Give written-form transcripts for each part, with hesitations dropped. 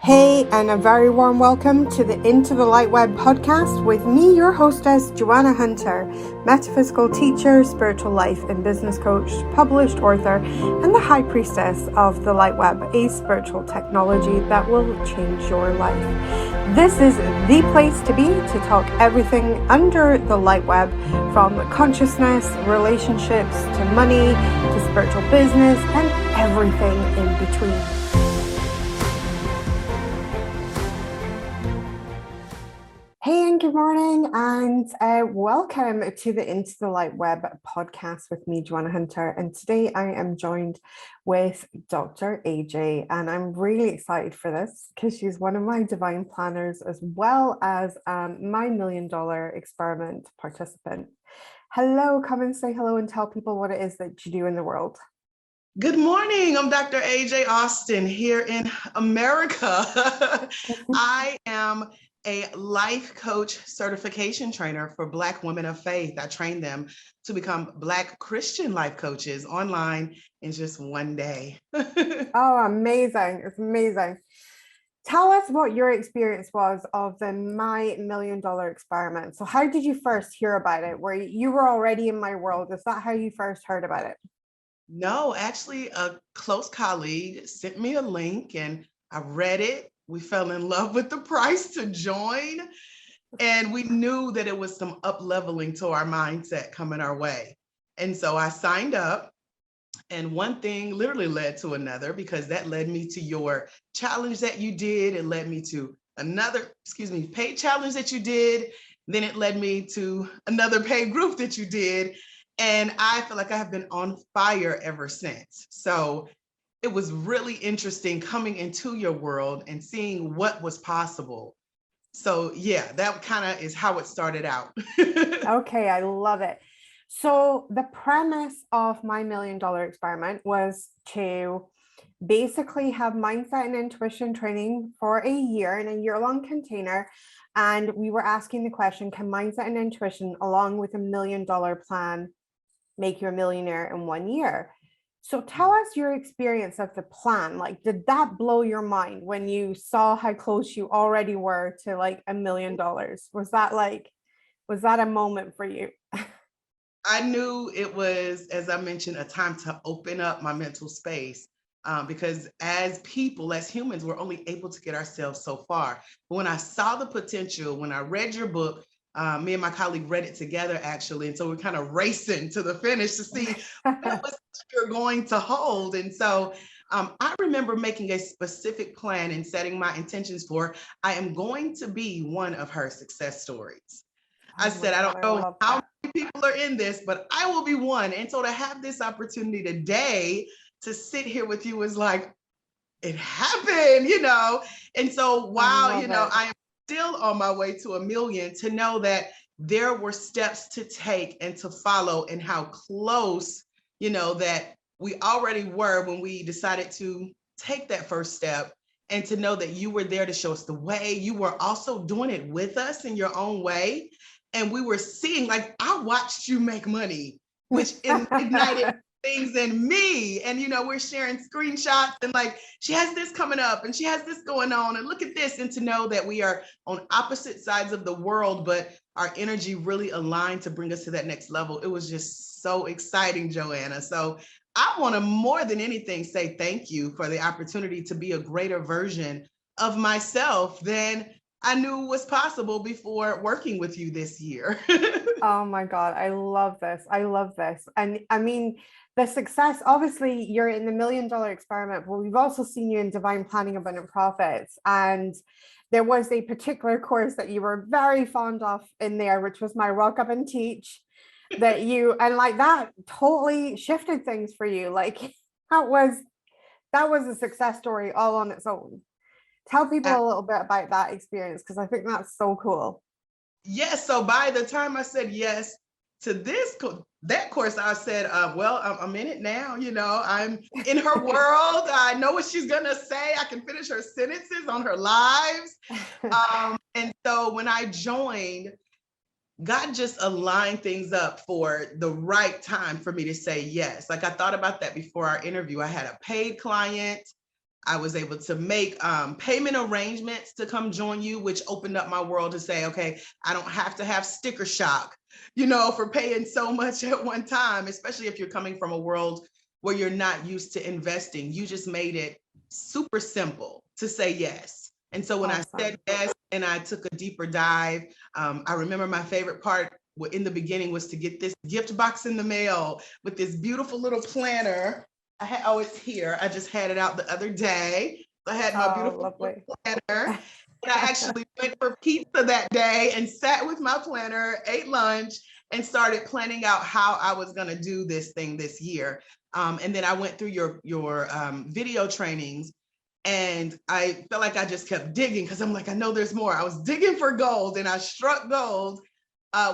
Hey, and a very warm welcome to the Into the LightWeb podcast with me, your hostess, Joanna Hunter, metaphysical teacher, spiritual life and business coach, published author, and the high priestess of the LightWeb, a spiritual technology that will change your life. This is the place to be to talk everything under the LightWeb, from consciousness, relationships, to money, to spiritual business, and everything in between. Hey, and good morning, and welcome to the Into the LightWeb podcast with me, Joanna Hunter. And today I am joined with Dr. AJ, and I'm really excited for this because she's one of my divine planners as well as my $1 million experiment participant. Hello, come and say hello and tell people what it is that you do in the world. Good morning. I'm Dr. AJ Austin here in America. I am a life coach certification trainer for Black women of faith. I train them to become Black Christian life coaches online in just one day. Oh, amazing. It's amazing. Tell us what your experience was of the My $1 Million experiment. So how did you first hear about it? Where you were already in my world? Is that how you first heard about it? No, actually, a close colleague sent me a link and I read it. We fell in love with the price to join. And we knew that it was some up leveling to our mindset coming our way. And so I signed up, and one thing literally led to another, because that led me to your challenge that you did. It led me to another, paid challenge that you did. Then it led me to another paid group that you did. And I feel like I have been on fire ever since. So it was really interesting coming into your world and seeing what was possible. So yeah, that kind of is how it started out. Okay, I love it. So the premise of my $1 Million experiment was to basically have mindset and intuition training for a year in a year-long container. And we were asking the question, can mindset and intuition, along with $1 million plan, make you a millionaire in 1 year? So tell us your experience of the plan. Like, did that blow your mind when you saw how close you already were to like $1 million? Was that a moment for you? I knew it was, as I mentioned, a time to open up my mental space, because as people, as humans, we're only able to get ourselves so far. But when I saw the potential, when I read your book, me and my colleague read it together, actually. And so we're kind of racing to the finish to see what was you're going to hold. And so I remember making a specific plan and setting my intentions for, I am going to be one of her success stories. I said, I don't know how many people are in this, but I will be one. And so to have this opportunity today to sit here with you is like, it happened, And so while, I am still on my way to 1 million, to know that there were steps to take and to follow, and how close, that we already were when we decided to take that first step, and to know that you were there to show us the way. You were also doing it with us in your own way. And we were seeing, like, I watched you make money, which ignited things in me. And, we're sharing screenshots and like, she has this coming up and she has this going on and look at this. And to know that we are on opposite sides of the world, but our energy really aligned to bring us to that next level. It was just so exciting, Joanna. So I want to, more than anything, say thank you for the opportunity to be a greater version of myself than I knew was possible before working with you this year. Oh my God, I love this. I love this. And I mean, the success, obviously you're in the $1 Million experiment, but we've also seen you in Divine Planning Abundant Profits. And there was a particular course that you were very fond of in there, which was my Rock Up and Teach, that you, and like that totally shifted things for you. Like that was a success story all on its own. Tell people a little bit about that experience, because I think that's so cool. Yes. So by the time I said yes to that course, I said, well, I'm in it now. I'm in her world. I know what she's going to say. I can finish her sentences on her lives. And so when I joined, God just aligned things up for the right time for me to say yes. Like, I thought about that before our interview. I had a paid client. I was able to make payment arrangements to come join you, which opened up my world to say, okay, I don't have to have sticker shock, for paying so much at one time, especially if you're coming from a world where you're not used to investing. You just made it super simple to say yes. And so when I said yes and I took a deeper dive, I remember my favorite part in the beginning was to get this gift box in the mail with this beautiful little planner. It's here. I just had it out the other day. I had my beautiful planner. And I actually went for pizza that day and sat with my planner, ate lunch, and started planning out how I was going to do this thing this year. And then I went through your video trainings, and I felt like I just kept digging because I'm like, I know there's more. I was digging for gold, and I struck gold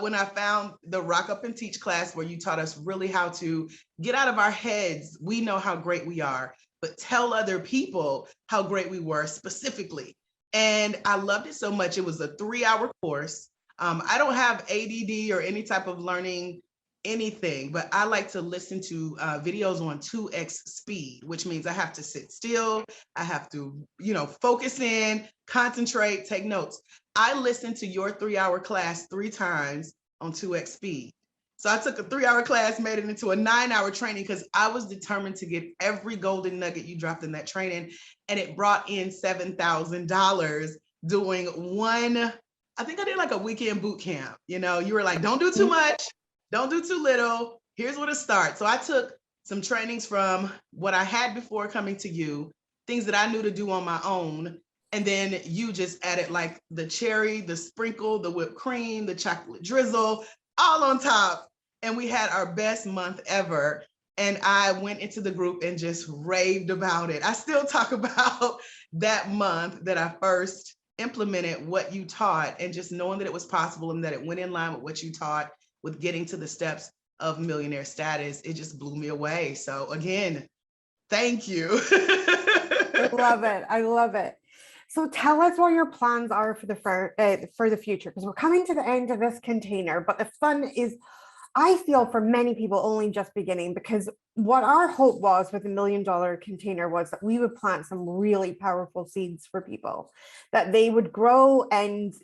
when I found the Rock Up and Teach class, where you taught us really how to get out of our heads. We know how great we are, but tell other people how great we were specifically. And I loved it so much. It was a 3-hour course. I don't have ADD or any type of learning anything, but I like to listen to videos on 2x speed, which means I have to sit still. I have to, focus in, concentrate, take notes. I listened to your 3-hour class 3 times on 2x speed. So I took a 3-hour class, made it into a 9-hour training because I was determined to get every golden nugget you dropped in that training. And it brought in $7,000 doing one, I think I did like a weekend boot camp. You were like, don't do too much, don't do too little. Here's where to start. So I took some trainings from what I had before coming to you, things that I knew to do on my own. And then you just added like the cherry, the sprinkle, the whipped cream, the chocolate drizzle, all on top. And we had our best month ever. And I went into the group and just raved about it. I still talk about that month that I first implemented what you taught, and just knowing that it was possible and that it went in line with what you taught with getting to the steps of millionaire status. It just blew me away. So again, thank you. I love it. I love it. So tell us what your plans are for the future, because we're coming to the end of this container, but the fun is, I feel, for many people only just beginning, because what our hope was with the $1 million container was that we would plant some really powerful seeds for people, that they would grow, and,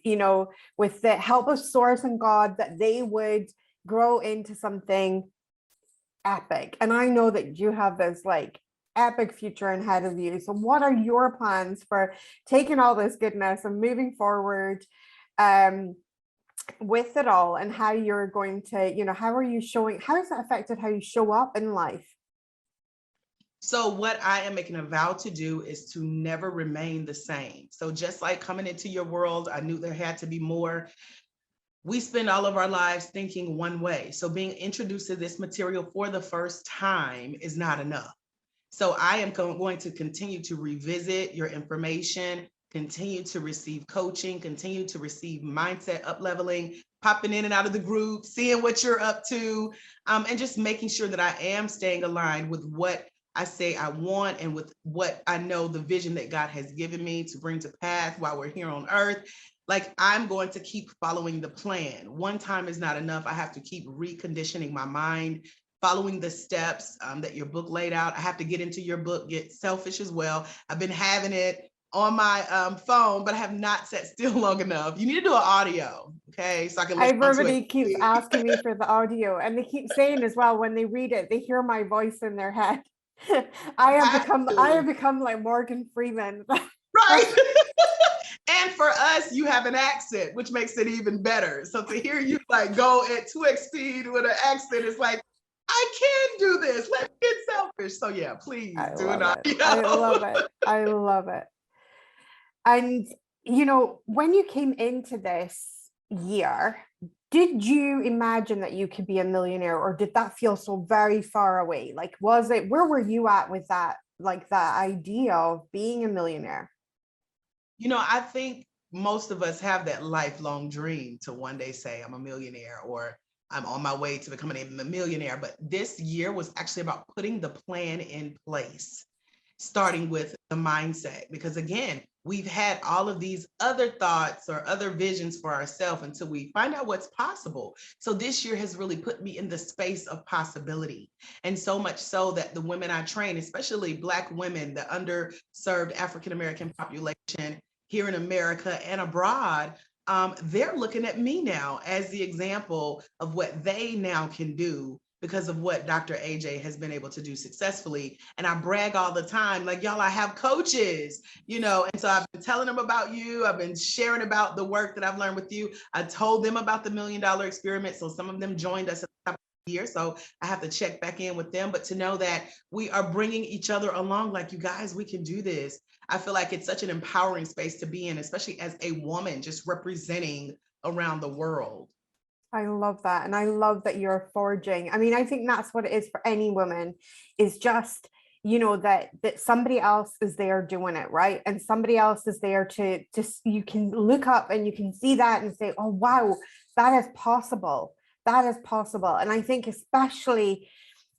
with the help of source and God, that they would grow into something epic. And I know that you have this epic future ahead of you. So what are your plans for taking all this goodness and moving forward with it all, and how you're going to, how has that affected how you show up in life? So what I am making a vow to do is to never remain the same. So just like coming into your world, I knew there had to be more. We spend all of our lives thinking one way. So being introduced to this material for the first time is not enough. So I am going to continue to revisit your information, continue to receive coaching, continue to receive mindset up-leveling, popping in and out of the group, seeing what you're up to, and just making sure that I am staying aligned with what I say I want, and with what I know the vision that God has given me to bring to pass while we're here on earth. Like, I'm going to keep following the plan. One time is not enough. I have to keep reconditioning my mind, following the steps that your book laid out. I have to get into your book, get selfish as well. I've been having it on my phone, but I have not sat still long enough. You need to do an audio, okay? So I can listen to it. Everybody keeps asking me for the audio, and they keep saying as well, when they read it, they hear my voice in their head. I have become like Morgan Freeman. Right. And for us, you have an accent, which makes it even better. So to hear you go at 2x speed with an accent, it's like, I can do this. Let's get selfish. So yeah, please do an audio. I love it. I love it. And, when you came into this year, did you imagine that you could be a millionaire, or did that feel so very far away? Where were you at with that, that idea of being a millionaire? I think most of us have that lifelong dream to one day say, I'm a millionaire, or I'm on my way to becoming a millionaire. But this year was actually about putting the plan in place. starting with the mindset. Because again, we've had all of these other thoughts or other visions for ourselves until we find out what's possible. So this year has really put me in the space of possibility. And so much so that the women I train, especially Black women, the underserved African-American population here in America and abroad, they're looking at me now as the example of what they now can do because of what Dr. AJ has been able to do successfully. And I brag all the time, like, y'all, I have coaches, you know, and so I've been telling them about you. I've been sharing about the work that I've learned with you. I told them about the $1 Million Experiment. So some of them joined us at the top of the year. So I have to check back in with them, but to know that we are bringing each other along, like, you guys, we can do this. I feel like it's such an empowering space to be in, especially as a woman just representing around the world. I love that. And I love that you're forging. I mean, I think that's what it is for any woman, is just, you know, that somebody else is there doing it, right? And somebody else is there to just, you can look up and you can see that and say, oh, wow, that is possible. That is possible. And I think especially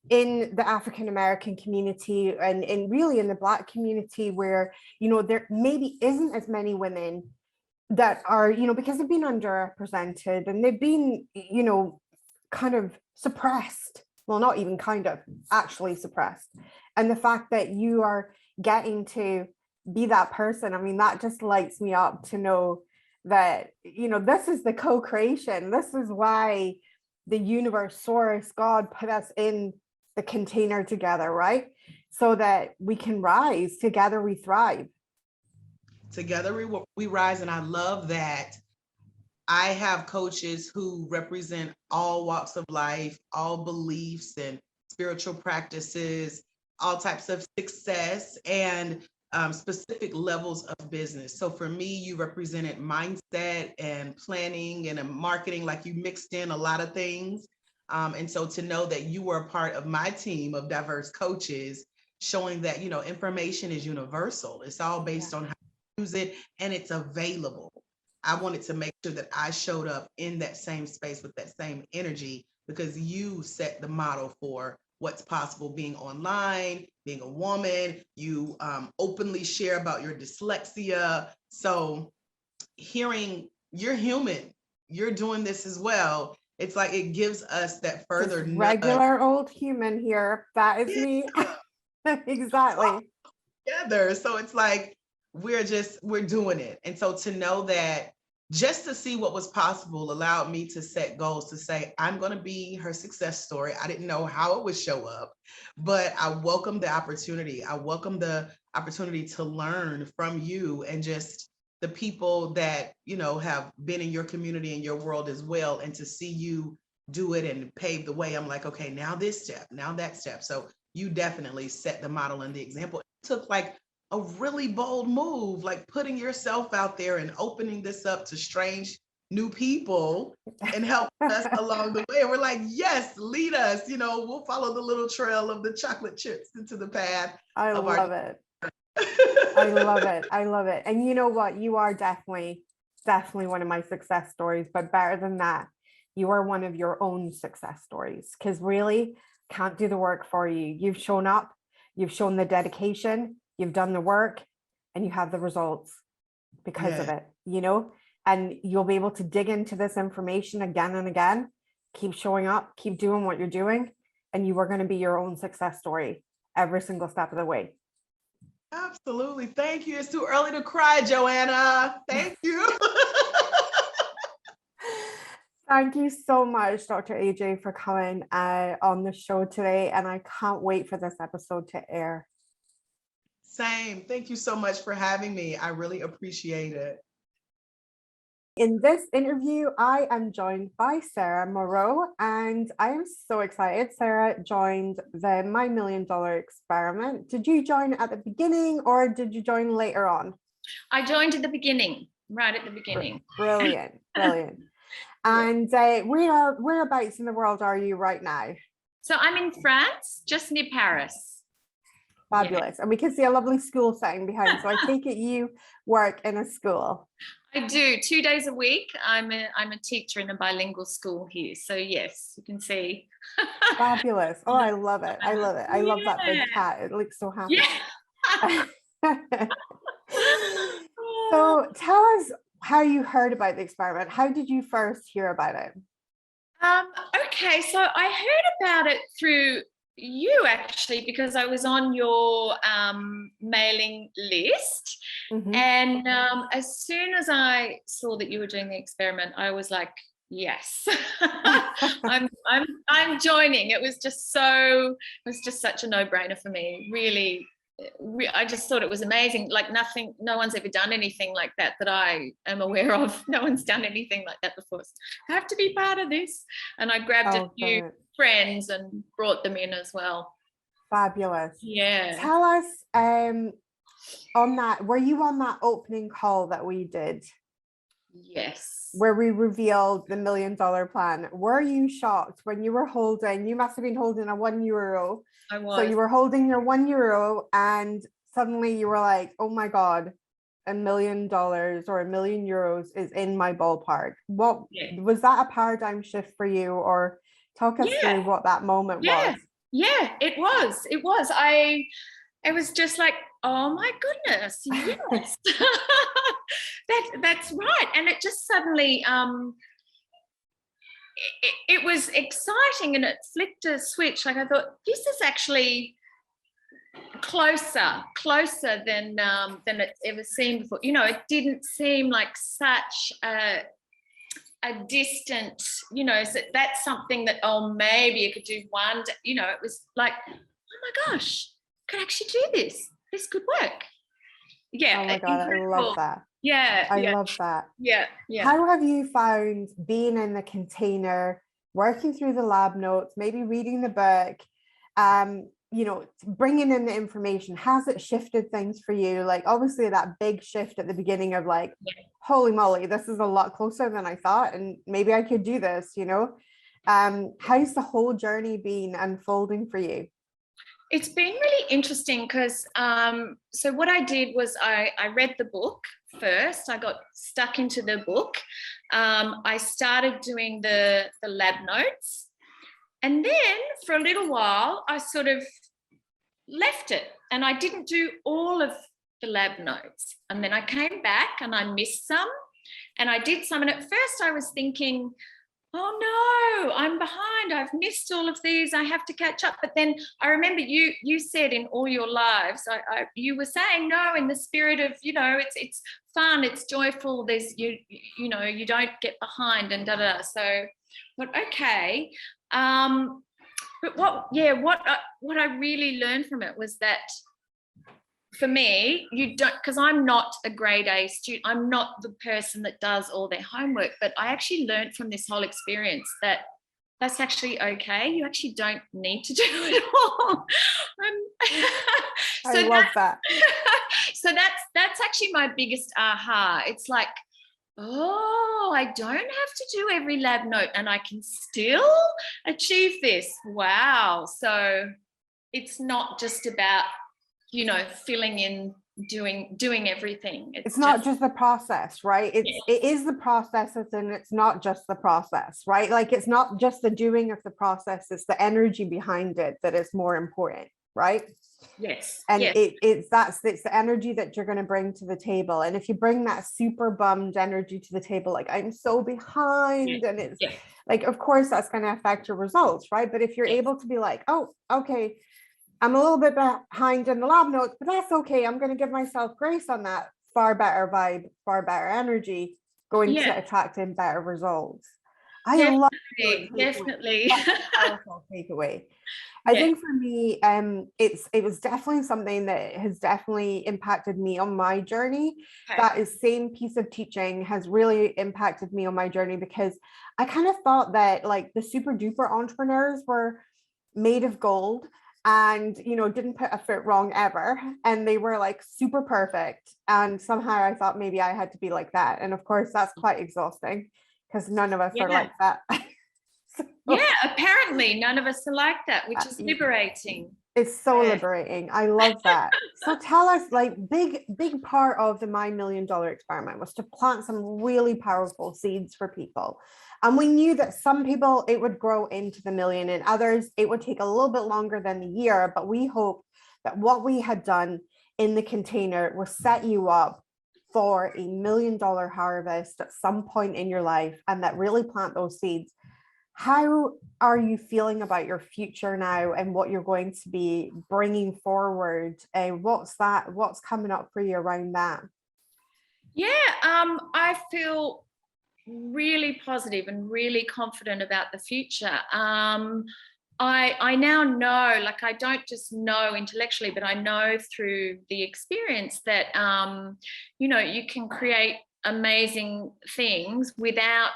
in the African-American community and really in the Black community where, you know, there maybe isn't as many women that are, you know, because they've been underrepresented and they've been, you know, kind of suppressed. Well, not even kind of, actually suppressed. And the fact that you are getting to be that person, I mean, that just lights me up to know that, you know, this is the co-creation. This is why the universe, source, God put us in the container together, right? So that we can rise, together we thrive. Together we rise. And I love that I have coaches who represent all walks of life, all beliefs and spiritual practices, all types of success and specific levels of business. So for me, you represented mindset and planning and marketing, like you mixed in a lot of things. And so to know that you were a part of my team of diverse coaches, showing that, you know, information is universal. It's all based on how you use it and it's available. I wanted to make sure that I showed up in that same space with that same energy because you set the model for what's possible being online, being a woman. You openly share about your dyslexia. So hearing you're human, you're doing this as well. It's like it gives us that further Just regular old human here. That is me. Exactly. Together. So it's like we're doing it. And so to know that just to see what was possible allowed me to set goals to say, I'm going to be her success story. I didn't know how it would show up, but I welcome the opportunity. I welcome the opportunity to learn from you and just the people that, you know, have been in your community and your world as well. And to see you do it and pave the way, I'm like, okay, now this step, now that step. So you definitely set the model and the example. It took like a really bold move, like putting yourself out there and opening this up to strange new people and help us along the way. And we're like, yes, lead us, you know, we'll follow the little trail of the chocolate chips into the path. I love it. I love it. I love it. And you know what? You are definitely one of my success stories, but better than that, you are one of your own success stories, because really can't do the work for you. You've shown up, you've shown the dedication, you've done the work, and you have the results because of it, you know, and you'll be able to dig into this information again and again, keep showing up, keep doing what you're doing, and you are going to be your own success story every single step of the way. Absolutely. Thank you. It's too early to cry, Joanna. Thank you. Thank you so much, Dr. AJ, for coming on the show today. And I can't wait for this episode to air. Same. Thank you so much for having me. I really appreciate it. In this interview, I am joined by Sarah Moreau, and I am so excited. Sarah joined the My $1 Million Experiment. Did you join at the beginning or did you join later on? I joined at the beginning, right at the beginning. Brilliant, brilliant. And whereabouts in the world are you right now? So I'm in France, just near Paris. Fabulous. Yeah. And we can see a lovely school setting behind. So I take it you work in a school. I do 2 days a week. I'm a teacher in a bilingual school here. So yes, you can see. Fabulous. Oh, I love it. I love it. I love that big cat. It looks so happy. Yeah. So tell us how you heard about the experiment. How did you first hear about it? Okay, so I heard about it through you actually, because I was on your mailing list. And as soon as I saw that you were doing the experiment, I was like, yes, I'm joining. It was just such a no-brainer for me. Really, I just thought it was amazing. Like no one's ever done anything like that I am aware of. No one's done anything like that before. So I have to be part of this. And I grabbed a few friends and brought them in as well. Fabulous. Yeah. Tell us on that, were you on that opening call that we did? Yes. Where we revealed the $1 million plan. Were you shocked when you were holding, you must have been holding a €1. I was. So you were holding your €1 and suddenly you were like, oh my God, $1 million or €1 million is in my ballpark. What was that a paradigm shift for you, or talk us through what that moment was? Yeah, it was. It was just like, oh my goodness, yes. That's right. And it just suddenly it was exciting, and it flicked a switch. Like I thought, this is actually closer than it's ever seemed before. You know, it didn't seem like such a distant, you know, so that's something that, oh, maybe you could do one day. You know, it was like, oh my gosh, I could actually do this. This could work. Yeah. Oh my God, incredible. I love that. Yeah. I love that. Yeah. How have you found being in the container, working through the lab notes, maybe reading the book, you know, bringing in the information? Has it shifted things for you? Like, obviously that big shift at the beginning of like, holy moly, this is a lot closer than I thought, and maybe I could do this, you know? How's the whole journey been unfolding for you? It's been really interesting because so what I did was I read the book first. I got stuck into the book. I started doing the lab notes, and then for a little while I sort of left it and I didn't do all of the lab notes. And then I came back and I missed some, and I did some. And at first I was thinking, oh no, I'm behind. I've missed all of these. I have to catch up. But then I remember you said in all your lives, you were saying, no, in the spirit of, you know, it's fun, it's joyful. There's you know, you don't get behind and da da. So, but okay. But what I really learned from it was that, for me, you don't, because I'm not a grade A student, I'm not the person that does all their homework, but I actually learned from this whole experience that that's actually okay. You actually don't need to do it all. I love that. So that's actually my biggest aha. It's like, oh, I don't have to do every lab note and I can still achieve this. Wow. So it's not just about, you know, filling in, doing everything. It's not just the process, right? It is the processes, and it's not just the process, right? Like, it's not just the doing of the process, it's the energy behind it that is more important, right? Yes. And it's the energy that you're going to bring to the table. And if you bring that super bummed energy to the table, like, I'm so behind, and it's like, of course that's going to affect your results, right? But if you're able to be like, oh, okay, I'm a little bit behind in the lab notes, but that's okay. I'm going to give myself grace on that. Far better vibe, far better energy, going to attracting better results. I love it. Definitely. Powerful takeaway. I think for me, it was definitely something that has definitely impacted me on my journey. Okay. That is same piece of teaching has really impacted me on my journey, because I kind of thought that like the super duper entrepreneurs were made of gold and, you know, didn't put a foot wrong ever. And they were like super perfect. And somehow I thought maybe I had to be like that. And of course, that's quite exhausting, because none of us are like that. Apparently none of us are like that, which is liberating. It's so liberating. I love that. So tell us, like, big part of the My $1 Million experiment was to plant some really powerful seeds for people. And we knew that some people, it would grow into the million, and others, it would take a little bit longer than the year. But we hoped that what we had done in the container will set you up for $1 million harvest at some point in your life, and that really plant those seeds. How are you feeling about your future now and what you're going to be bringing forward? And what's coming up for you around that? Yeah, I feel really positive and really confident about the future. I now know, like, I don't just know intellectually, but I know through the experience that, you know, you can create amazing things without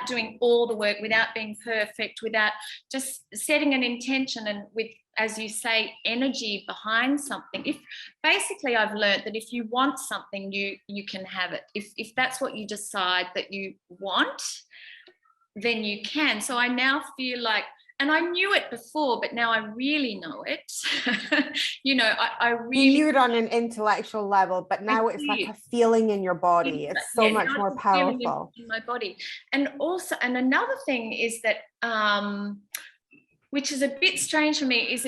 doing all the work, without being perfect, without just setting an intention and with, as you say, energy behind something. If basically I've learned that if you want something, you can have it. If that's what you decide that you want, then you can. So I now feel like, and I knew it before, but now I really know it. You know, I really you knew it on an intellectual level, but now it's like a feeling in your body. It's so much more powerful in my body. And also, and another thing is that, which is a bit strange for me,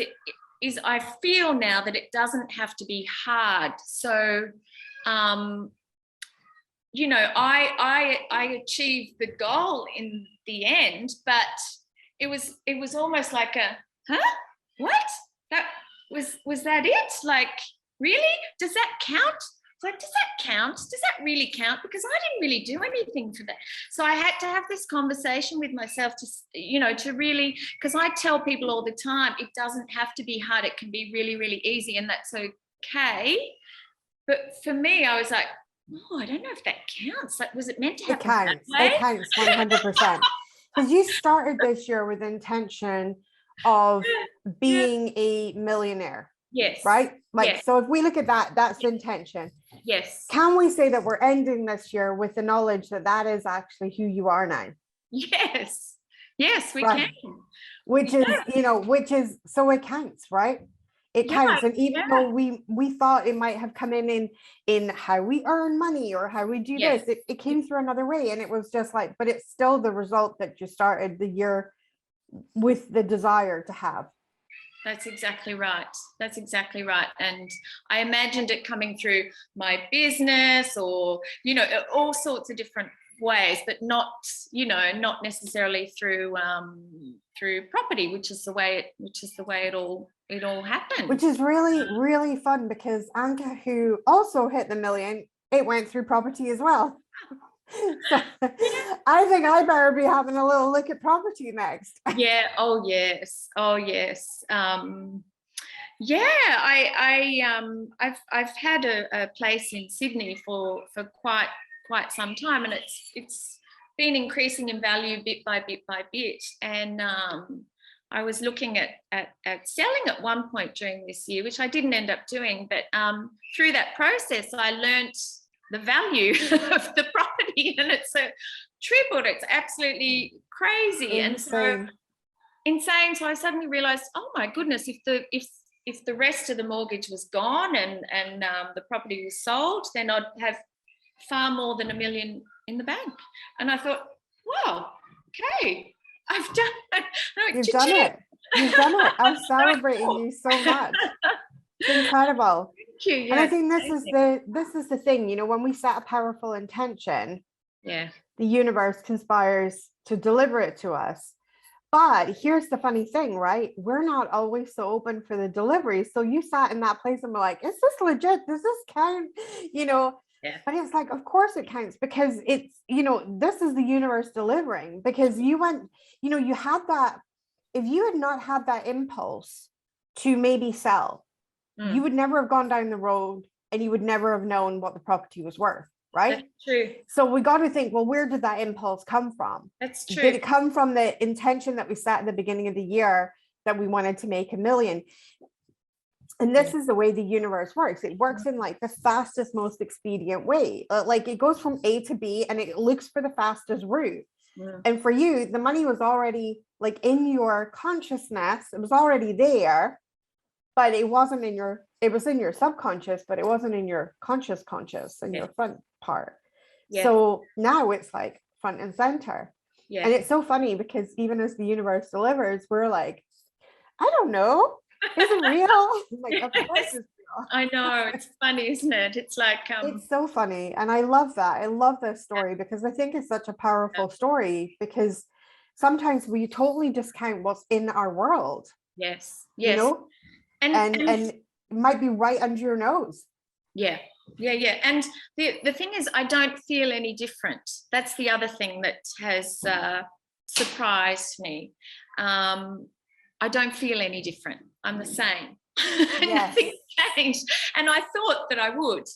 is I feel now that it doesn't have to be hard. So, you know, I achieved the goal in the end, but it was almost like a, huh? What? That was that it? Like, really? Does that count? It's like, does that count? Does that really count? Because I didn't really do anything for that. So I had to have this conversation with myself to, you know, to really, because I tell people all the time, it doesn't have to be hard. It can be really, really easy, and that's okay. But for me, I was like, oh, I don't know if that counts. Like, was it meant to happen that way? It counts 100%. Because you started this year with intention of being a millionaire. Yes. Right? Like, yes. So if we look at that, that's the intention. Yes. Can we say that we're ending this year with the knowledge that that is actually who you are now? Yes. Yes, we can. Which is, you know, so it counts, right? It counts. And even though we thought it might have come in how we earn money or how we do this, it came through another way. And it was just like, but it's still the result that you started the year with the desire to have. That's exactly right. That's exactly right. And I imagined it coming through my business or, you know, all sorts of different ways, but not, you know, not necessarily through property, which is the way it all happened. Which is really, really fun because Anka, who also hit the million, it went through property as well. So I think I better be having a little look at property next. Yeah. Oh yes. Oh yes. Yeah. I've had a place in Sydney for quite some time, and it's been increasing in value bit by bit. And I was looking at selling at one point during this year, which I didn't end up doing. But through that process, I learnt the value of the property, and it's tripled. It's absolutely crazy. Insane. Insane. So I suddenly realized, oh my goodness, if the rest of the mortgage was gone and the property was sold, then I'd have far more than $1 million in the bank. And I thought, wow, okay, I've done it. You've done it. You've done it. I'm celebrating you so much. It's incredible. Thank you. And I think this is the thing, you know, when we set a powerful intention, the universe conspires to deliver it to us. But here's the funny thing, right? We're not always so open for the delivery. So you sat in that place and were like, is this legit? Does this count? You know, but it's like, of course it counts, because it's, you know, this is the universe delivering, because you went, you know, you had that, if you had not had that impulse to maybe sell, you would never have gone down the road and you would never have known what the property was worth, right? That's true. So we got to think, well, where did that impulse come from? That's true. Did it come from the intention that we set at the beginning of the year that we wanted to make $1 million? And this is the way the universe works. It works in like the fastest, most expedient way. Like it goes from A to B and it looks for the fastest route. And for you, the money was already like in your consciousness. It was already there, but it wasn't in your, it was in your subconscious, but it wasn't in your conscious in your front part. So now it's like front and center. And it's so funny because even as the universe delivers, we're like, I don't know. Is it real? Like, of course it's I know, it's funny, isn't it? It's like, It's so funny. And I love that. I love this story because I think it's such a powerful story, because sometimes we totally discount what's in our world, yes, you yes. know, and it might be right under your nose. Yeah. And the thing is, I don't feel any different. That's the other thing that has surprised me. I don't feel any different. I'm the same. Yes. Nothing's changed. And I thought that I would.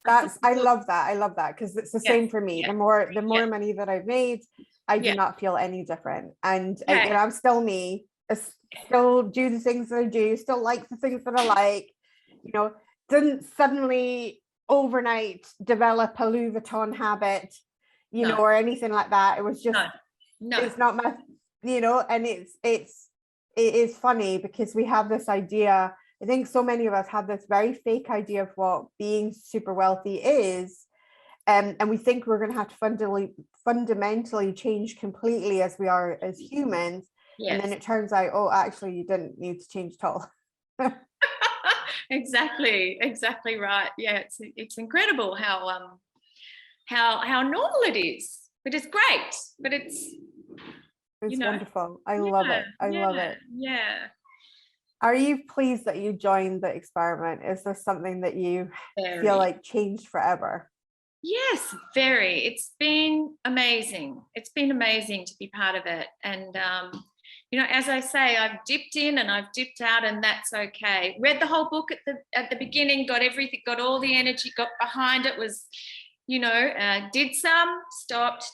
I love that because it's the same for me. Yeah. The more money that I've made, I do not feel any different. And you know, I'm still me. I still do the things that I do, still like the things that I like, you know, didn't suddenly overnight develop a Louis Vuitton habit, you know, or anything like that. It was just it's not my, you know, and it is funny because we have this idea. I think so many of us have this very fake idea of what being super wealthy is. And we think we're going to have to fundamentally change completely as we are as humans. Yes. And then it turns out, oh, actually, you didn't need to change at all. Exactly right. Yeah, it's incredible how normal it is. But it's great. But it's wonderful. I love it. I love it. Yeah. Are you pleased that you joined the experiment? Is there something that you feel like changed forever? Yes, very. It's been amazing. It's been amazing to be part of it. And, you know, as I say, I've dipped in and I've dipped out, and that's okay. Read the whole book at the beginning, got everything, got all the energy, got behind it, was, you know, did some, stopped,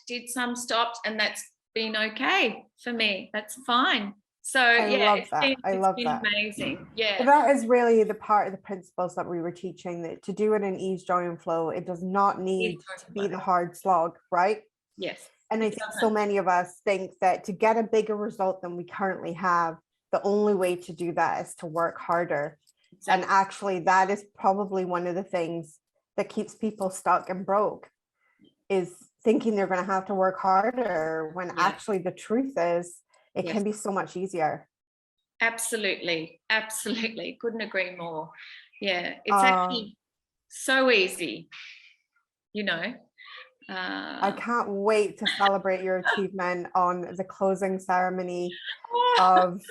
and that's been okay for me. That's fine. So I love that. It's been amazing. Yeah. But that is really the part of the principles that we were teaching, that to do it in ease, joy, and flow, it does not need to be the hard slog, right? Yes. And I think so many of us think that to get a bigger result than we currently have, the only way to do that is to work harder. Exactly. And actually, that is probably one of the things that keeps people stuck and broke, is thinking they're going to have to work harder when actually the truth is it can be so much easier. Absolutely. Couldn't agree more. Yeah, it's actually so easy, you know. I can't wait to celebrate your achievement on the closing ceremony of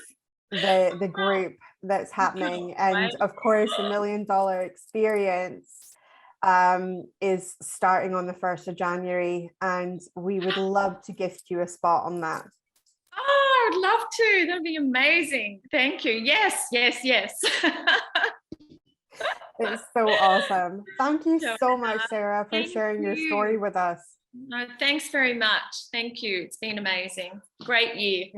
the group that's happening. And of course, the $1 Million Experience is starting on the 1st of January, and we would love to gift you a spot on that. Oh, I'd love to. That'd be amazing. Thank you. Yes. It's so awesome. Thank you so much, Sarah, for sharing your story with us. No, thanks very much. Thank you. It's been amazing. Great year.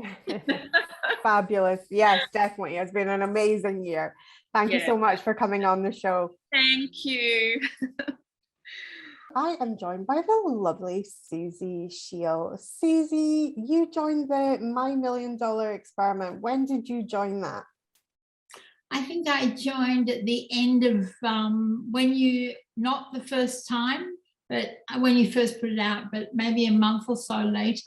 Fabulous. Yes, definitely. It's been an amazing year. Thank you so much for coming on the show. Thank you. I am joined by the lovely Susie Shield. Susie, you joined the My $1 Million Experiment. When did you join that? I think I joined at the end of not the first time, but when you first put it out, but maybe a month or so later.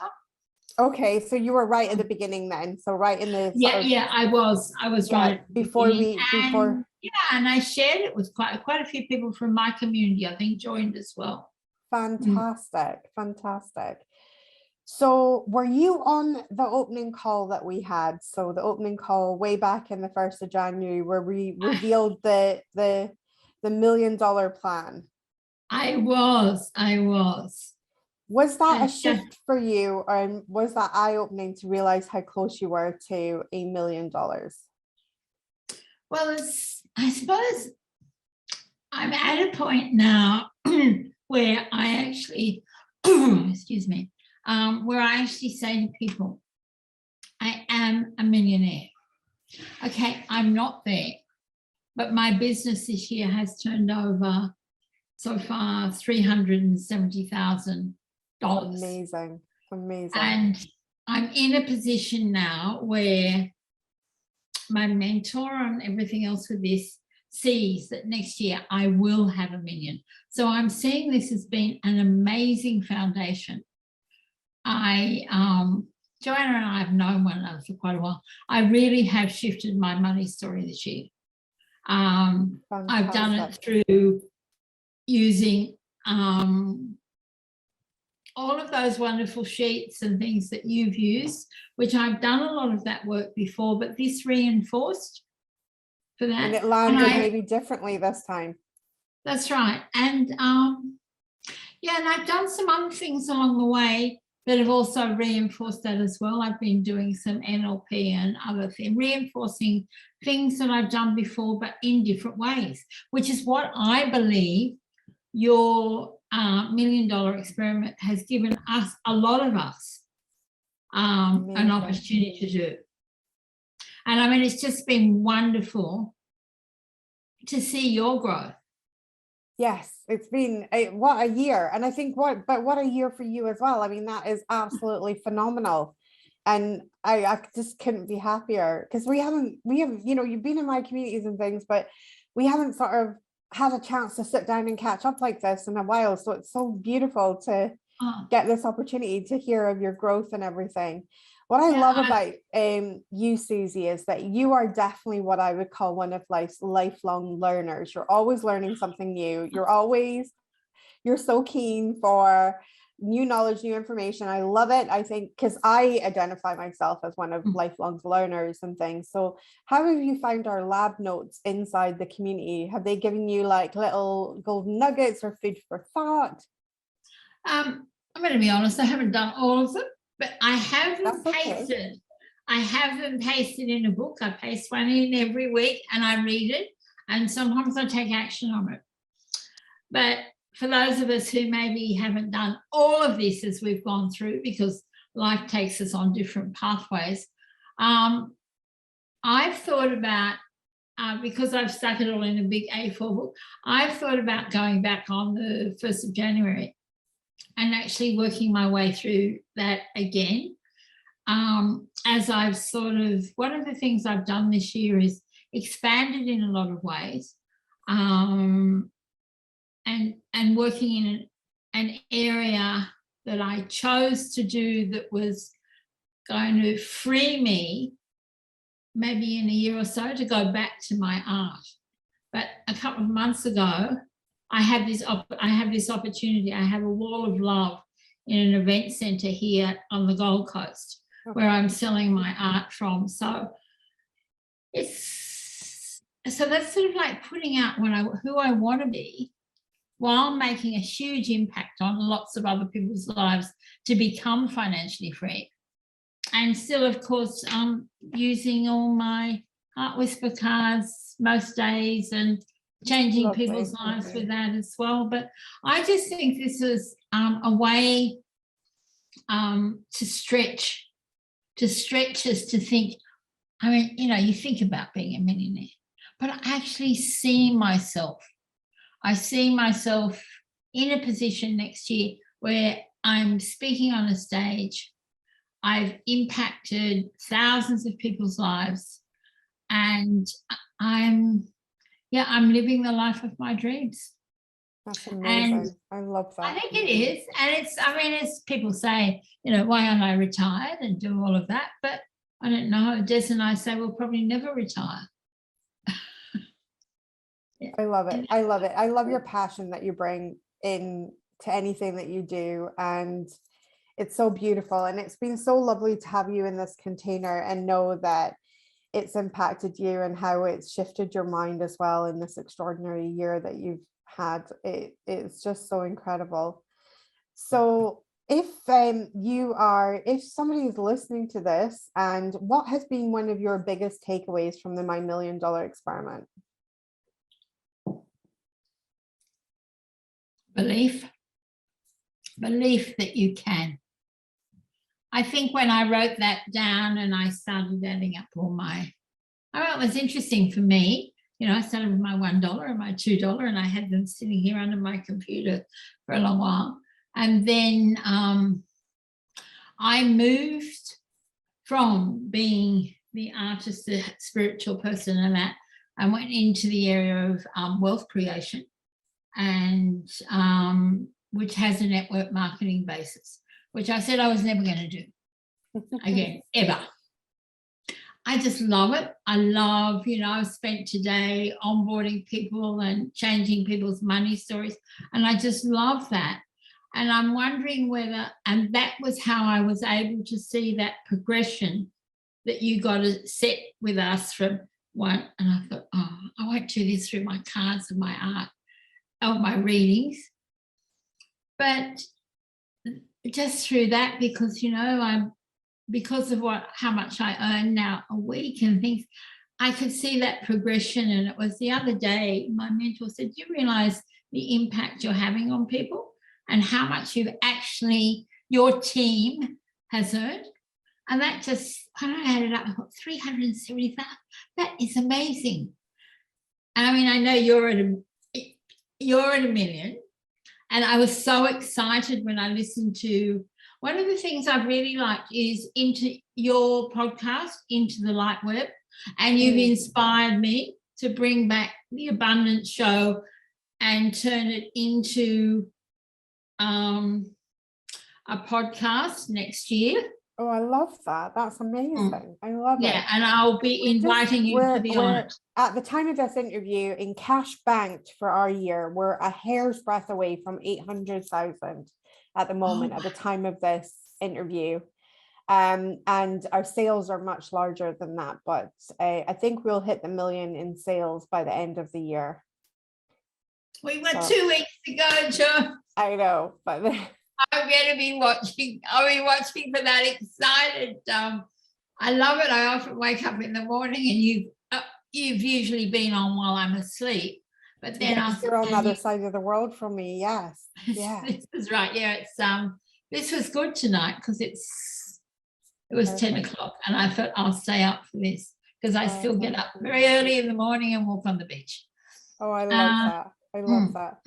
Okay, so you were right at the beginning then. So right in the I was right before. And I shared it with quite a few people from my community, I think, joined as well. Fantastic. So were you on the opening call that we had? So the opening call way back in the 1st of January, where we revealed the $1 million plan. I was. Was that a shift for you, or was that eye-opening to realize how close you were to $1 million? Well, I suppose I'm at a point now where I actually, excuse me, where I actually say to people, I am a millionaire. Okay, I'm not there, but my business this year has turned over so far $370,000. Amazing. And I'm in a position now where my mentor and everything else with this sees that next year I will have $1 million. So I'm seeing this as being an amazing foundation. Joanna and I have known one another for quite a while. I really have shifted my money story this year. I've done it Fantastic. through using all of those wonderful sheets and things that you've used, which I've done a lot of that work before, but this reinforced for that. And it landed maybe differently this time. That's right. And yeah, and I've done some other things along the way that have also reinforced that as well. I've been doing some NLP and other things, reinforcing things that I've done before, but in different ways, which is what I believe your $1 million experiment has given us, a lot of us, an opportunity to do. And I mean, it's just been wonderful to see your growth. Yes, it's been what a year. And I think what a year for you as well. I mean, that is absolutely phenomenal. And I just couldn't be happier, because we have, you know, you've been in my communities and things, but we haven't sort of had a chance to sit down and catch up like this in a while. So it's so beautiful to get this opportunity to hear of your growth and everything. What I love about you, Susie, is that you are definitely what I would call one of life's lifelong learners. You're always learning something new. You're so keen for new knowledge, new information. I love it. I think, because I identify myself as one of lifelong learners and things. So how have you found our lab notes inside the community? Have they given you like little golden nuggets or food for thought? I'm going to be honest, I haven't done all of them, but I have them pasted. I have them pasted in a book. I paste one in every week and I read it, and sometimes I take action on it. But for those of us who maybe haven't done all of this as we've gone through, because life takes us on different pathways, I've thought about, because I've stuck it all in a big A4 book, I've thought about going back on the 1st of January and actually working my way through that again. As I've sort of, one of the things I've done this year is expanded in a lot of ways, and working in an area that I chose to do that was going to free me maybe in a year or so to go back to my art. But a couple of months ago, I have this opportunity. I have a wall of love in an event centre here on the Gold Coast, where I'm selling my art from. So that's sort of like putting out who I want to be, while making a huge impact on lots of other people's lives to become financially free. And still, of course, using all my Heart Whisper cards most days and changing people's lives with that as well. But I just think this is a way to stretch us to think. I mean, you know, you think about being a millionaire, but I actually see myself. I see myself in a position next year where I'm speaking on a stage. I've impacted thousands of people's lives, and I'm living the life of my dreams. That's amazing. And I love that. I think it is. And it's, I mean, as people say, you know, why aren't I retired and do all of that? But I don't know. Des and I say we'll probably never retire. Yeah. I love it. I love it. I love your passion that you bring in to anything that you do. And it's so beautiful. And it's been so lovely to have you in this container and know that it's impacted you and how it's shifted your mind as well in this extraordinary year that you've had. It's just so incredible. So if somebody is listening to this, and what has been one of your biggest takeaways from the My $1 Million experiment? Belief that you can. I think when I wrote that down and I started adding up all my, it was interesting for me. You know, I started with my $1 and my $2, and I had them sitting here under my computer for a long while. And then I moved from being the artist, the spiritual person, and that, and went into the area of wealth creation, and which has a network marketing basis, which I said I was never going to do again, ever. I just love it. I love, I've spent today onboarding people and changing people's money stories. And I just love that. And I'm wondering whether, and that was how I was able to see that progression that you got to set with us from one. And I thought, oh, I won't do this through my cards and my art, or my readings. But just through that, because, because of how much I earn now a week and things, I could see that progression. And it was the other day, my mentor said, do you realize the impact you're having on people and how much your team has earned? And that just, when I added up, I thought 370,000, that is amazing. And I mean, I know you're at a million. And I was so excited when I listened to, one of the things I really liked is into your podcast, Into the LightWeb, and you've inspired me to bring back the Abundance Show and turn it into a podcast next year. Oh, I love that. That's amazing. I love it. Yeah, and I'll be inviting you to be on it. At the time of this interview, in cash banked for our year, we're a hair's breadth away from 800,000 at the moment, at the time of this interview. And our sales are much larger than that, but I think we'll hit the million in sales by the end of the year. We've got 2 weeks to go, Jo. I know, but I'm going to be watching. I'll be watching for that, excited. I love it. I often wake up in the morning and you've usually been on while I'm asleep. But then you're on the other side of the world from me. Yes. Yeah. This is right. Yeah. It's this was good tonight because it was 10 o'clock and I thought I'll stay up for this because I still get up very early in the morning and walk on the beach. Oh, I love that. I love that.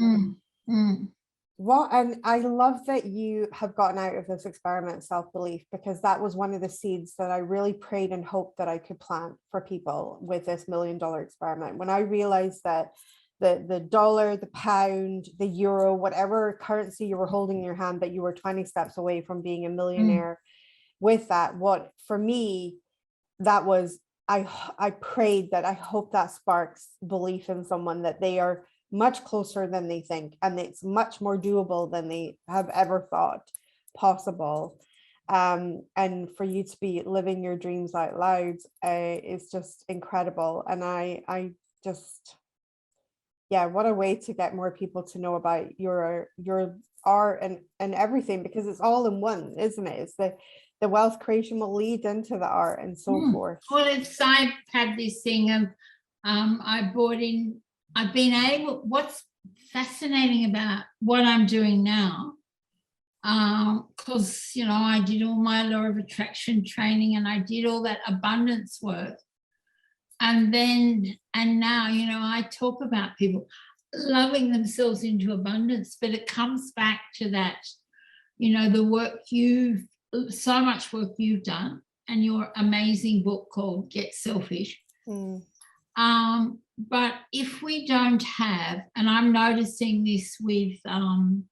And I love that you have gotten out of this experiment, self-belief, because that was one of the seeds that I really prayed and hoped that I could plant for people with this $1 million experiment. When I realized that the dollar, the pound, the euro, whatever currency you were holding in your hand, that you were 20 steps away from being a millionaire with that, what for me, that was, I prayed that I hope that sparks belief in someone that they are much closer than they think, and it's much more doable than they have ever thought possible. And for you to be living your dreams out loud is just incredible. And I just, yeah, what a way to get more people to know about your art and everything, because it's all in one, isn't it? It's the wealth creation will lead into the art and so forth. Well, I've had this thing of what's fascinating about what I'm doing now, because, I did all my law of attraction training and I did all that abundance work. And now, I talk about people loving themselves into abundance, but it comes back to that, the work so much work you've done and your amazing book called Get Selfish. But if we don't have, and I'm noticing this with, I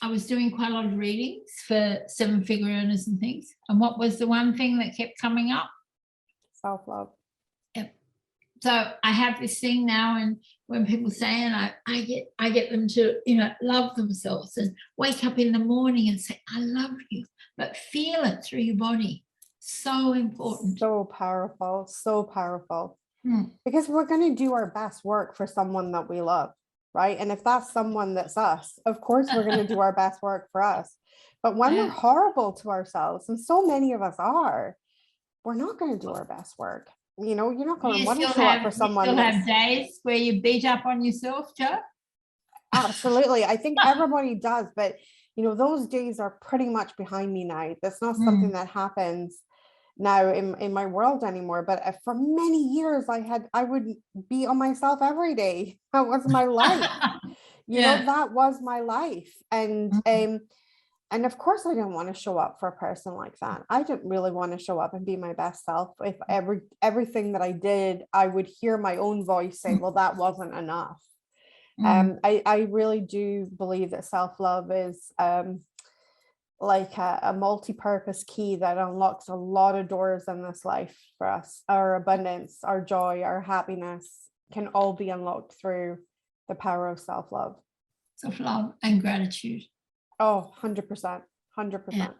was doing quite a lot of readings for 7-figure earners and things. And what was the one thing that kept coming up? Self-love. Yep. So I have this thing now, and when people say, and I get them to, love themselves and wake up in the morning and say, I love you, but feel it through your body. So important. So powerful, so powerful. Because we're going to do our best work for someone that we love, right? And if that's someone that's us, of course we're going to do our best work for us. But when we're horrible to ourselves, and so many of us are, we're not going to do our best work. You're not going to want to show up for someone. You still have days where you beat up on yourself, Jo? Absolutely. I think everybody does, but those days are pretty much behind me now. That's not something that happens now in my world anymore. But for many years I would be on myself every day. That was my life. That was my life. And of course I didn't want to show up for a person like that. I didn't really want to show up and be my best self. If everything that I did, I would hear my own voice say, well, that wasn't enough. I really do believe that self-love is like a multi-purpose key that unlocks a lot of doors in this life for us. Our abundance, our joy, our happiness can all be unlocked through the power of self-love. Self-love and gratitude. Oh, 100%, 100%.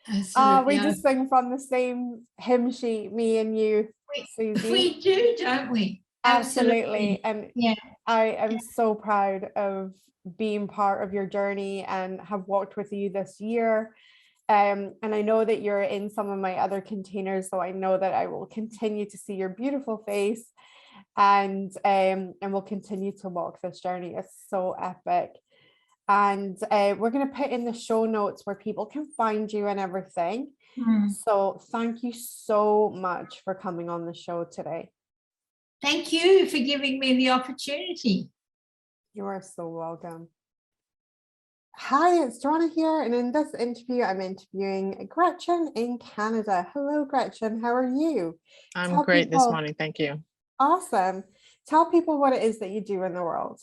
Absolutely. We just sing from the same hymn sheet, me and you, Susie. We do, don't we? Absolutely. And yeah, I am so proud of being part of your journey and have walked with you this year. And I know that you're in some of my other containers, so I know that I will continue to see your beautiful face, and we'll continue to walk this journey. It's so epic. And we're going to put in the show notes where people can find you and everything. So thank you so much for coming on the show today. Thank you for giving me the opportunity. You are so welcome. Hi, it's Joanna here, and in this interview, I'm interviewing Gretchen in Canada. Hello, Gretchen. How are you? I'm great this morning. Thank you. Awesome. Tell people what it is that you do in the world.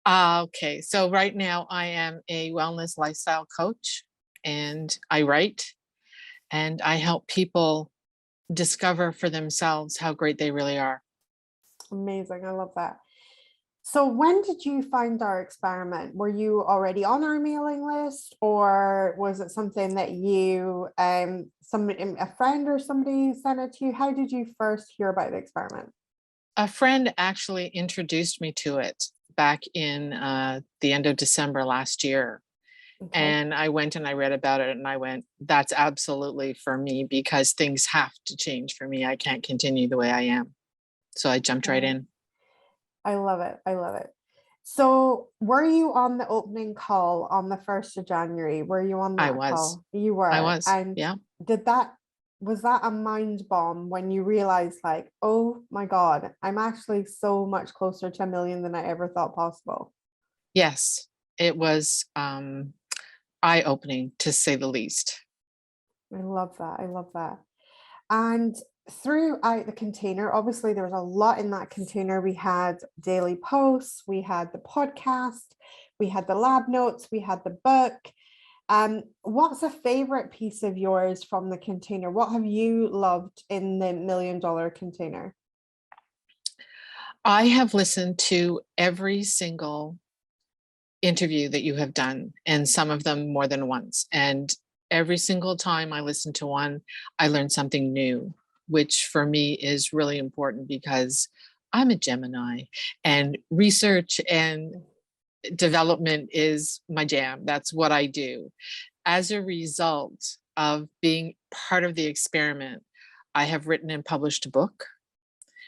Okay, so right now I am a wellness lifestyle coach, and I write, and I help people discover for themselves how great they really are. Amazing. I love that. So when did you find our experiment? Were you already on our mailing list, or was it something that you, a friend or somebody sent it to you? How did you first hear about the experiment? A friend actually introduced me to it back in the end of December last year. Okay. And I went and I read about it, and I went, that's absolutely for me, because things have to change for me. I can't continue the way I am. So I jumped right in. I love it. I love it. So were you on the opening call on the 1st of January? Were you on that I was. call? You were. I was. And yeah. Was that a mind bomb when you realized, like, oh my God, I'm actually so much closer to $1 million than I ever thought possible? Yes, it was eye-opening, to say the least. I love that. I love that. And throughout the container, obviously there was a lot in that container. We had daily posts, we had the podcast, we had the lab notes, we had the book. What's a favorite piece of yours from the container? What have you loved in the $1 million container? I have listened to every single interview that you have done, and some of them more than once. And every single time I listen to one, I learn something new, which for me is really important, because I'm a Gemini, and research and development is my jam. That's what I do. As a result of being part of the experiment, I have written and published a book.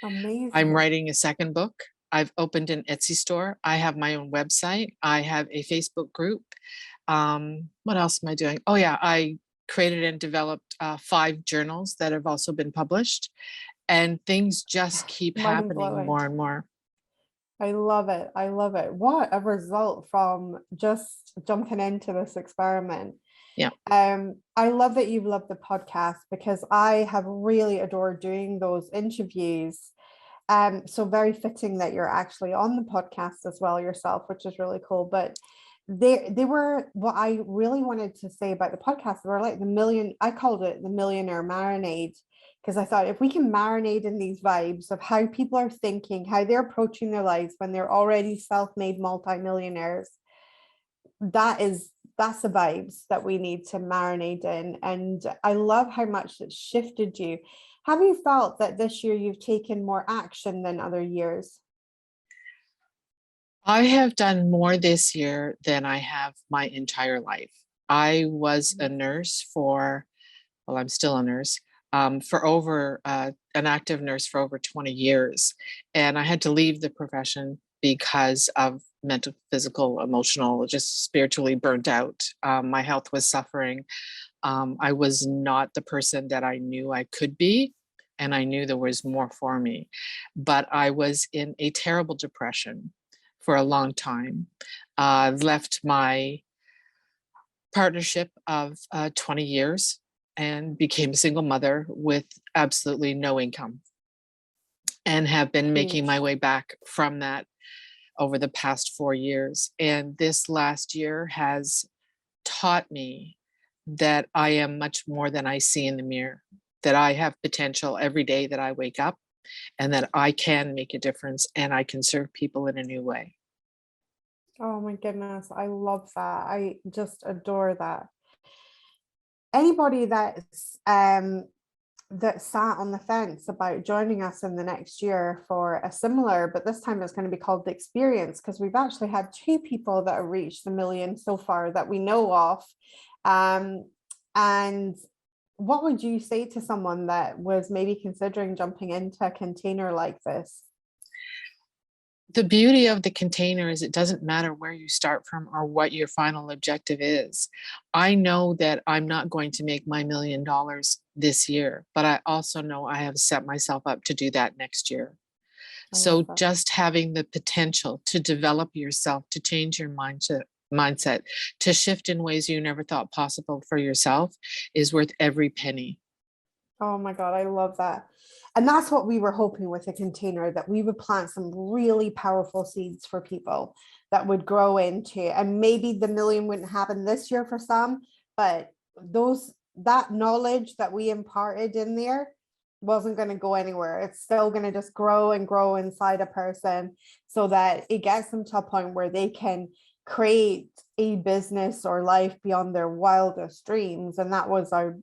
Amazing. I'm writing a second book. I've opened an Etsy store. I have my own website. I have a Facebook group. What else am I doing? Oh yeah, I created and developed 5 journals that have also been published, and things just keep happening more and more. I love it. I love it. What a result from just jumping into this experiment. Yeah. I love that you've loved the podcast, because I have really adored doing those interviews. So very fitting that you're actually on the podcast as well yourself, which is really cool. But they were, what I really wanted to say about the podcast, they were like I called it the millionaire marinade, because I thought if we can marinate in these vibes of how people are thinking, how they're approaching their lives when they're already self-made multimillionaires, that's the vibes that we need to marinate in. And I love how much it shifted you. Have you felt that this year you've taken more action than other years? I have done more this year than I have my entire life. I was a nurse I'm still a nurse, for over an active nurse for over 20 years. And I had to leave the profession because of mental, physical, emotional, just spiritually burnt out. My health was suffering. I was not the person that I knew I could be, and I knew there was more for me. But I was in a terrible depression for a long time. Left my partnership of 20 years and became a single mother with absolutely no income, and have been making my way back from that over the past 4 years. And this last year has taught me that I am much more than I see in the mirror, that I have potential every day that I wake up, and that I can make a difference and I can serve people in a new way. Oh my goodness, I love that. I just adore that. Anybody that sat on the fence about joining us in the next year for a similar, but this time it's going to be called the experience, because we've actually had 2 people that have reached the million so far that we know of. And what would you say to someone that was maybe considering jumping into a container like this? The beauty of the container is it doesn't matter where you start from or what your final objective is. I know that I'm not going to make my $1 million this year, but I also know I have set myself up to do that next year. I love So that. just having the potential to develop yourself, to change your mindset, to shift in ways you never thought possible for yourself is worth every penny. Oh my God, I love that. And that's what we were hoping with a container, that we would plant some really powerful seeds for people that would grow into, and maybe the million wouldn't happen this year for some, but that knowledge that we imparted in there wasn't going to go anywhere. It's still going to just grow and grow inside a person, so that it gets them to a point where they can create a business or life beyond their wildest dreams. And that was a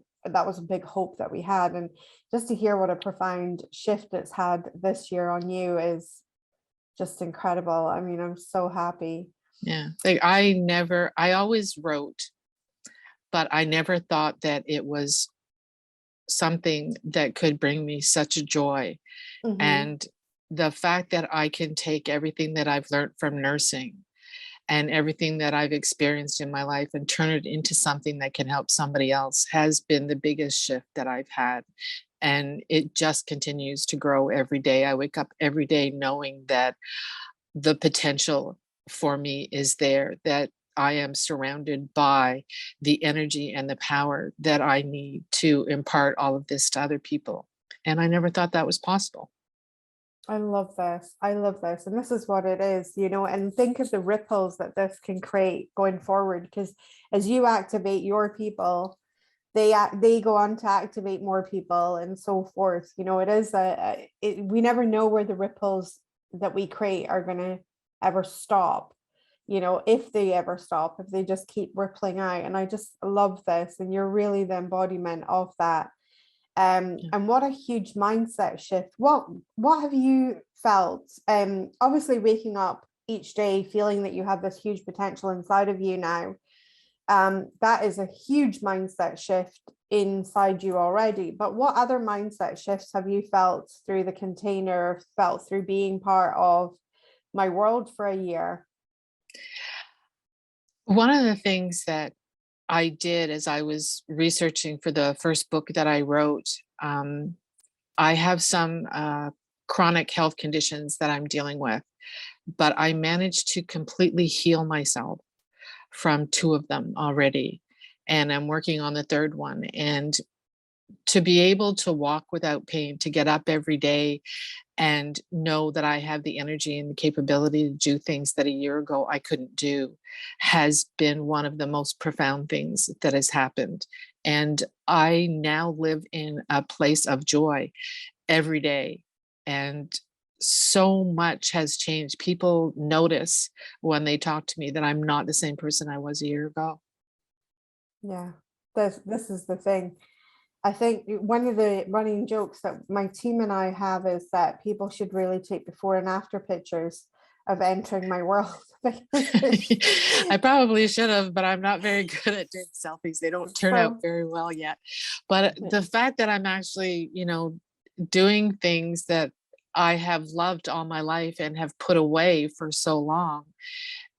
big hope that we had. And just to hear what a profound shift it's had this year on you is just incredible. I mean, I'm so happy. Yeah. I always wrote, but I never thought that it was something that could bring me such joy. Mhm. And the fact that I can take everything that I've learned from nursing and everything that I've experienced in my life and turn it into something that can help somebody else has been the biggest shift that I've had. And it just continues to grow every day. I wake up every day knowing that the potential for me is there, that I am surrounded by the energy and the power that I need to impart all of this to other people. And I never thought that was possible. I love this. I love this. And this is what it is, and think of the ripples that this can create going forward, because as you activate your people, they go on to activate more people and so forth. It is we never know where the ripples that we create are going to ever stop, if they ever stop, if they just keep rippling out. And I just love this. And you're really the embodiment of that. And what a huge mindset shift. What have you felt? Obviously waking up each day feeling that you have this huge potential inside of you now. That is a huge mindset shift inside you already. But what other mindset shifts have you felt through the container, felt through being part of my world for a year? One of the things that I did as I was researching for the first book that I wrote, I have some chronic health conditions that I'm dealing with, but I managed to completely heal myself from 2 of them already. And I'm working on the 3rd one. And to be able to walk without pain, to get up every day and know that I have the energy and the capability to do things that a year ago I couldn't do, has been one of the most profound things that has happened. And I now live in a place of joy every day. And so much has changed. People notice when they talk to me that I'm not the same person I was a year ago. Yeah, this is the thing. I think one of the running jokes that my team and I have is that people should really take before and after pictures of entering my world. I probably should have, but I'm not very good at doing selfies. They don't turn out very well yet. But the fact that I'm actually, doing things that I have loved all my life and have put away for so long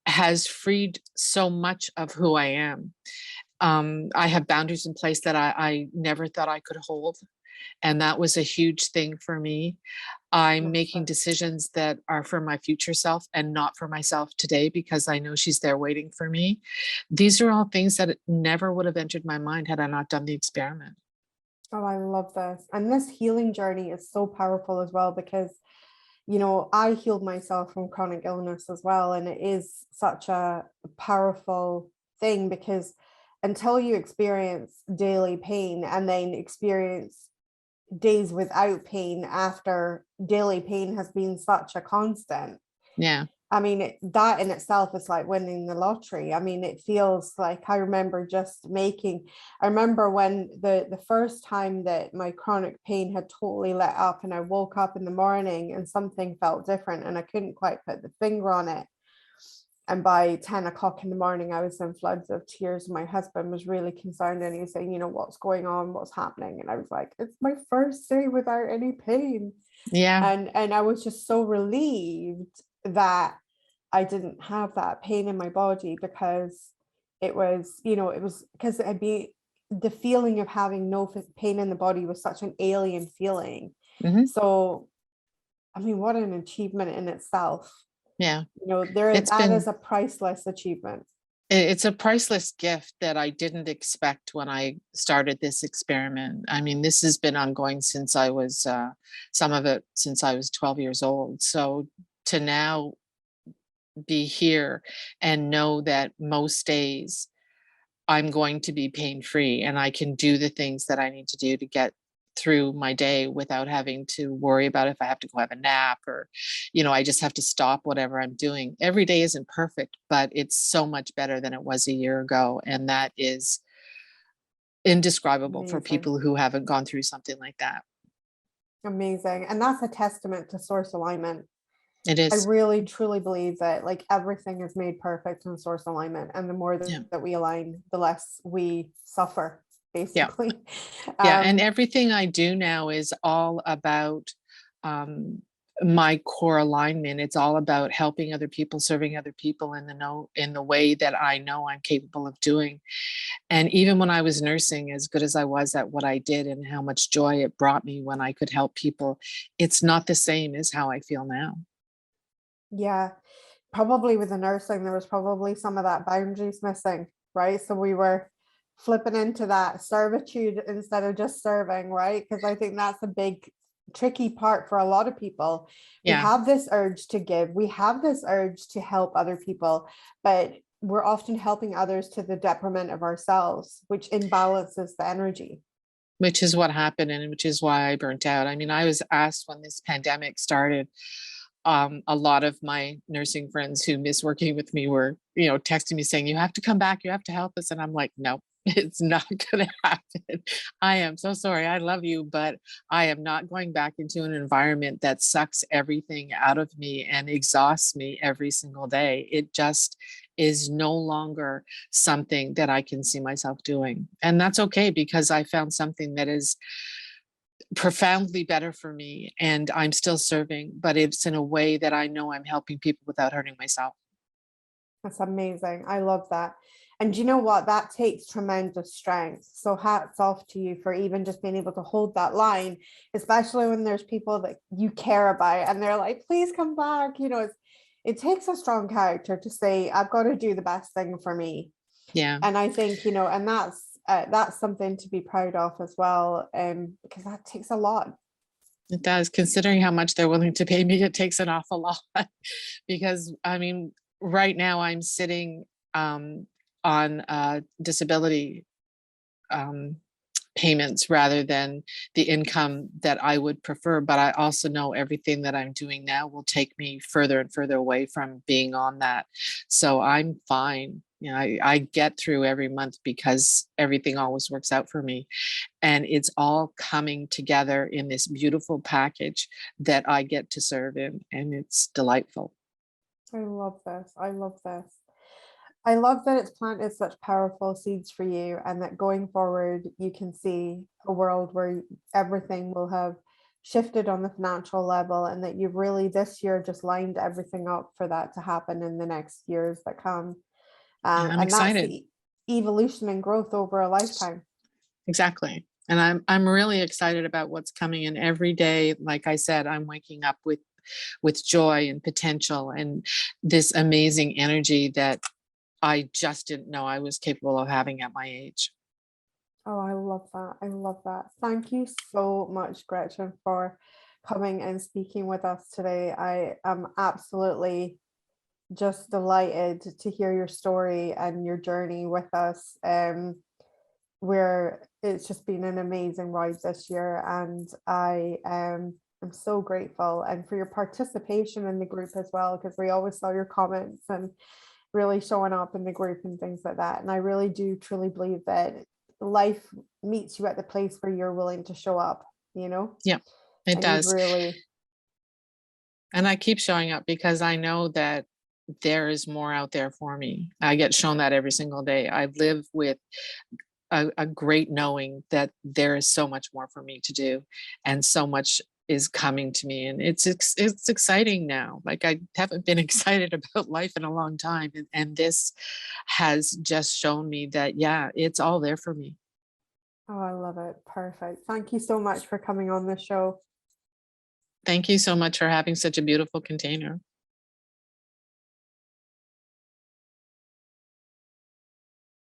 has freed so much of who I am. I have boundaries in place that I never thought I could hold. And that was a huge thing for me. I'm making decisions that are for my future self and not for myself today, because I know she's there waiting for me. These are all things that never would have entered my mind had I not done the experiment. Oh, I love this. And this healing journey is so powerful as well, because, I healed myself from chronic illness as well. And it is such a powerful thing, because until you experience daily pain and then experience days without pain after daily pain has been such a constant. Yeah. I mean, that in itself is like winning the lottery. I mean, it feels like I remember I remember when the first time that my chronic pain had totally let up, and I woke up in the morning and something felt different and I couldn't quite put the finger on it. And by 10 o'clock in the morning, I was in floods of tears. My husband was really concerned and he was saying, what's going on? What's happening? And I was like, it's my first day without any pain. Yeah. And I was just so relieved that I didn't have that pain in my body, because it was because the feeling of having no pain in the body was such an alien feeling. Mhm. So, I mean, what an achievement in itself. Yeah. That is a priceless achievement. It's a priceless gift that I didn't expect when I started this experiment. I mean, this has been ongoing since I was, some of it since I was 12 years old. So to now be here and know that most days I'm going to be pain-free and I can do the things that I need to do to get through my day without having to worry about if I have to go have a nap, or, I just have to stop whatever I'm doing. Every day isn't perfect, but it's so much better than it was a year ago. And that is indescribable for Amazing. people who haven't gone through something like that. Amazing. And that's a testament to source alignment. It I is. really truly believe that like everything is made perfect in source alignment, and the more that we align, the less we suffer, basically. Yeah. And everything I do now is all about my core alignment. It's all about helping other people, serving other people in the way that I know I'm capable of doing. And even when I was nursing, as good as I was at what I did and how much joy it brought me when I could help people, it's not the same as how I feel now. Yeah, probably with the nursing, there was probably some of that boundaries missing, right? So we were flipping into that servitude instead of just serving, right? Because I think that's a big tricky part for a lot of people. We Yeah. have this urge to give, we have this urge to help other people, but we're often helping others to the detriment of ourselves, which imbalances the energy. Which is what happened, and which is why I burnt out. I mean, I was asked when this pandemic started, a lot of my nursing friends who miss working with me were, texting me saying, you have to come back, you have to help us. And I'm like, no, it's not going to happen. I am so sorry. I love you, but I am not going back into an environment that sucks everything out of me and exhausts me every single day. It just is no longer something that I can see myself doing. And that's okay, because I found something that is profoundly better for me, and I'm still serving, but it's in a way that I know I'm helping people without hurting myself. That's amazing. I love that. And you know what? That takes tremendous strength. So hats off to you for even just being able to hold that line, especially when there's people that you care about and they're like, please come back. It takes a strong character to say, I've got to do the best thing for me. Yeah, And I think, and that's something to be proud of as well, because that takes a lot. it does. Considering how much they're willing to pay me, it takes an awful lot. Because I mean, right now I'm sitting on disability payments rather than the income that I would prefer. But I also know everything that I'm doing now will take me further and further away from being on that. So I'm fine. I get through every month because everything always works out for me. And it's all coming together in this beautiful package that I get to serve in. And it's delightful. I love this. I love this. I love that it's planted such powerful seeds for you, and that going forward, you can see a world where everything will have shifted on the financial level, and that you've really this year just lined everything up for that to happen in the next years that come. Yeah, I'm And that's excited. the evolution and growth over a lifetime. Exactly. And I'm really excited about what's coming in every day. Like I said, I'm waking up with joy and potential and this amazing energy that I just didn't know I was capable of having at my age. Oh, I love that. I love that. Thank you so much, Gretchen, for coming and speaking with us today. I am absolutely just delighted to hear your story and your journey with us. Where it's just been an amazing ride this year, and I am so grateful, and for your participation in the group as well, because we always saw your comments and really showing up in the group and things like that. And I really do truly believe that life meets you at the place where you're willing to show up, you know? Yeah, it And you've does. really, And I keep showing up because I know that there is more out there for me. I get shown that every single day. I live with a great knowing that there is so much more for me to do, and so much is coming to me, and it's exciting now. Like, I haven't been excited about life in a long time, and this has just shown me that, yeah, it's all there for me. oh, I love it. Perfect. Thank you so much for coming on the show. Thank you so much for having such a beautiful container.